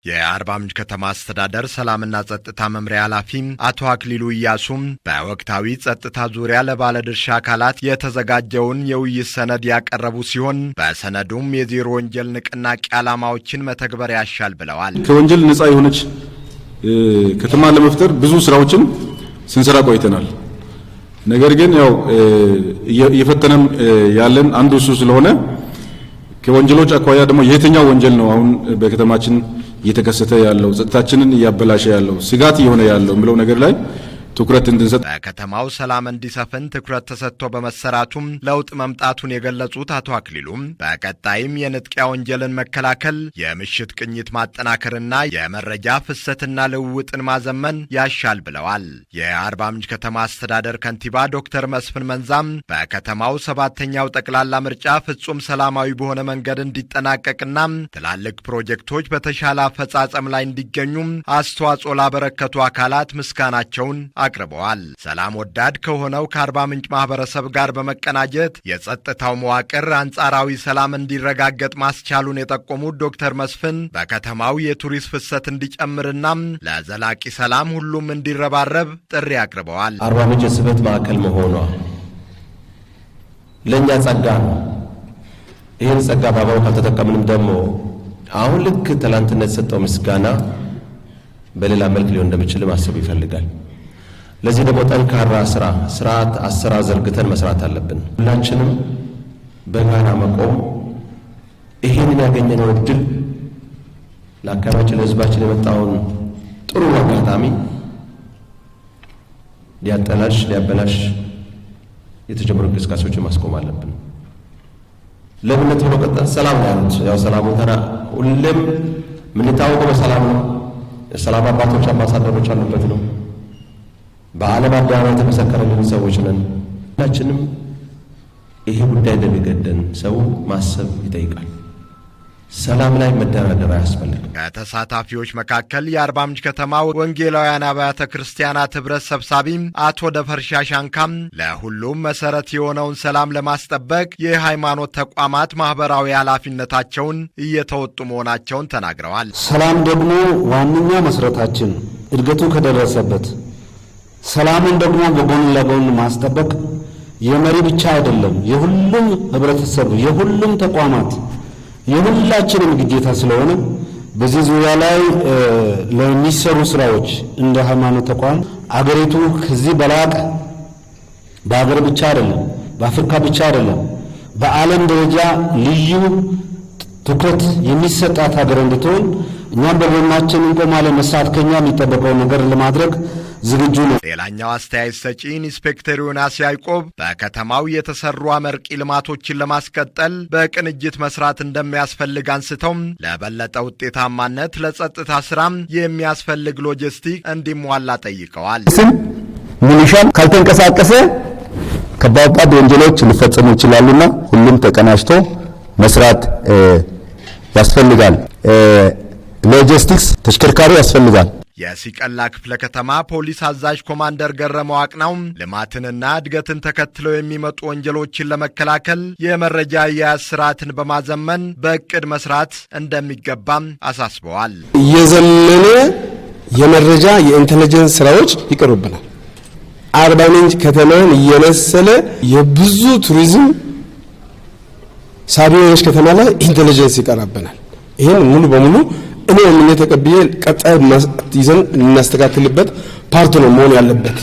የአርባ ምንጭ ከተማ አስተዳደር ሰላምና ጸጥታ መምሪያ ኃላፊ አቶ አክሊሉ ኢያሱም በወቅታዊ ጸጥታ ዙሪያ ለባለድርሻ አካላት የተዘጋጀውን የውይይት ሰነድ ያቀረቡ ሲሆን በሰነዱም የዜሮ ወንጀል ንቅናቄ ዓላማዎችን መተግበር ያሻል ብለዋል። ከወንጀል ነፃ የሆነች ከተማ ለመፍጠር ብዙ ስራዎችን ስንሰራ ቆይተናል። ነገር ግን ያው እየፈተነም ያለን አንዱ እሱ ስለሆነ ከወንጀሎች አኳያ ደግሞ የትኛው ወንጀል ነው አሁን በከተማችን እየተከሰተ ያለው ጸጥታችንን እያበላሸ ያለው ስጋት እየሆነ ያለው ምለው ነገር ላይ ትኩረት እንድንሰጥ በከተማው ሰላም እንዲሰፍን ትኩረት ተሰጥቶ በመሰራቱም ለውጥ መምጣቱን የገለጹት አቶ አክሊሉም በቀጣይም የንጥቂያ ወንጀልን መከላከል፣ የምሽት ቅኝት ማጠናከርና የመረጃ ፍሰትና ልውውጥን ማዘመን ያሻል ብለዋል። የአርባ ምንጭ ከተማ አስተዳደር ከንቲባ ዶክተር መስፍን መንዛም በከተማው 7ኛው ጠቅላላ ምርጫ ፍጹም ሰላማዊ በሆነ መንገድ እንዲጠናቀቅና ትላልቅ ፕሮጀክቶች በተሻለ አፈጻጸም ላይ እንዲገኙም አስተዋጽኦ ላበረከቱ አካላት ምስጋናቸውን አቅርበዋል። ሰላም ወዳድ ከሆነው ከአርባ ምንጭ ማህበረሰብ ጋር በመቀናጀት የጸጥታው መዋቅር አንጻራዊ ሰላም እንዲረጋገጥ ማስቻሉን የጠቆሙት ዶክተር መስፍን በከተማው የቱሪስት ፍሰት እንዲጨምርና ለዘላቂ ሰላም ሁሉም እንዲረባረብ ጥሪ አቅርበዋል። አርባ ምንጭ የስበት ማዕከል መሆኗ ለእኛ ጸጋ ነው። ይህን ጸጋ በአግባቡ ካልተጠቀምንም ደግሞ አሁን ልክ ትላንትና የተሰጠው ምስጋና በሌላ መልክ ሊሆን እንደሚችል ማሰብ ይፈልጋል። ለዚህ ደግሞ ጠንካራ ስርዓት አሰራር ዘርግተን መስራት አለብን። ሁላችንም በጋራ መቆም ይሄንን ያገኘነው እድል ለአካባቢያችን ለሕዝባችን የመጣውን ጥሩ አጋጣሚ ሊያበላሽ የተጀመሩ እንቅስቃሴዎችን ማስቆም አለብን። ለምነት ብሎ ቀጥታ ሰላም ነው ያሉት። ያው ሰላሙ ተራ ሁሌም የምንታወቀው በሰላም ነው። የሰላም አባቶች አምባሳደሮች አሉበት ነው። በዓለም አደባባይ የተመሰከረልን ሰዎች ነን። ሁላችንም ይሄ ጉዳይ እንደሚገደን ሰው ማሰብ ይጠይቃል። ሰላም ላይ መደራደር አያስፈልግም። ከተሳታፊዎች መካከል የአርባ ምንጭ ከተማ ወንጌላውያን አብያተ ክርስቲያናት ኅብረት ሰብሳቢ አቶ ደፈርሻ ሻንካም ለሁሉም መሰረት የሆነውን ሰላም ለማስጠበቅ የሃይማኖት ተቋማት ማህበራዊ ኃላፊነታቸውን እየተወጡ መሆናቸውን ተናግረዋል። ሰላም ደግሞ ዋነኛ መሰረታችን እድገቱ ከደረሰበት ሰላምን ደግሞ በጎን ለጎን ማስጠበቅ የመሪ ብቻ አይደለም፣ የሁሉም ህብረተሰብ፣ የሁሉም ተቋማት፣ የሁላችንም ግዴታ ስለሆነ በዚህ ዙሪያ ላይ ለሚሰሩ ስራዎች እንደ ሃይማኖት ተቋም አገሪቱ ከዚህ በላቀ በአገር ብቻ አይደለም፣ በአፍሪካ ብቻ አይደለም፣ በዓለም ደረጃ ልዩ ትኩረት የሚሰጣት ሀገር እንድትሆን እኛም በጎናችን እንቆማለን። መስራት ከኛ የሚጠበቀው ነገር ለማድረግ ዝግጁ ነው። ሌላኛው አስተያየት ሰጪ ኢንስፔክተር ዮናስ ያዕቆብ በከተማው የተሰሩ አመርቂ ልማቶችን ለማስቀጠል በቅንጅት መስራት እንደሚያስፈልግ አንስተው ለበለጠ ውጤታማነት ለጸጥታ ስራም የሚያስፈልግ ሎጂስቲክ እንዲሟላ ጠይቀዋል። ሚሊሻም ካልተንቀሳቀሰ ከባድ ወንጀሎች ሊፈጸሙ ይችላሉና ሁሉም ተቀናጅቶ መስራት ያስፈልጋል። ሎጂስቲክስ ተሽከርካሪ ያስፈልጋል። የሲቀላ ክፍለ ከተማ ፖሊስ አዛዥ ኮማንደር ገረመው አቅናው ልማትንና እድገትን ተከትለው የሚመጡ ወንጀሎችን ለመከላከል የመረጃ አያያዝ ስርዓትን በማዘመን በእቅድ መስራት እንደሚገባም አሳስበዋል። የዘመነ የመረጃ የኢንተለጀንስ ስራዎች ይቀርቡብናል። አርባ ምንጭ ከተማን እየመሰለ የብዙ ቱሪዝም ሳቢዎች ከተማ ላይ ኢንተለጀንስ ይቀርብናል። ይሄን ሙሉ በሙሉ እኔ ምን ተቀብዬ ቀጣይ ይዘን እናስተካክልበት ፓርት ነው መሆን ያለበት።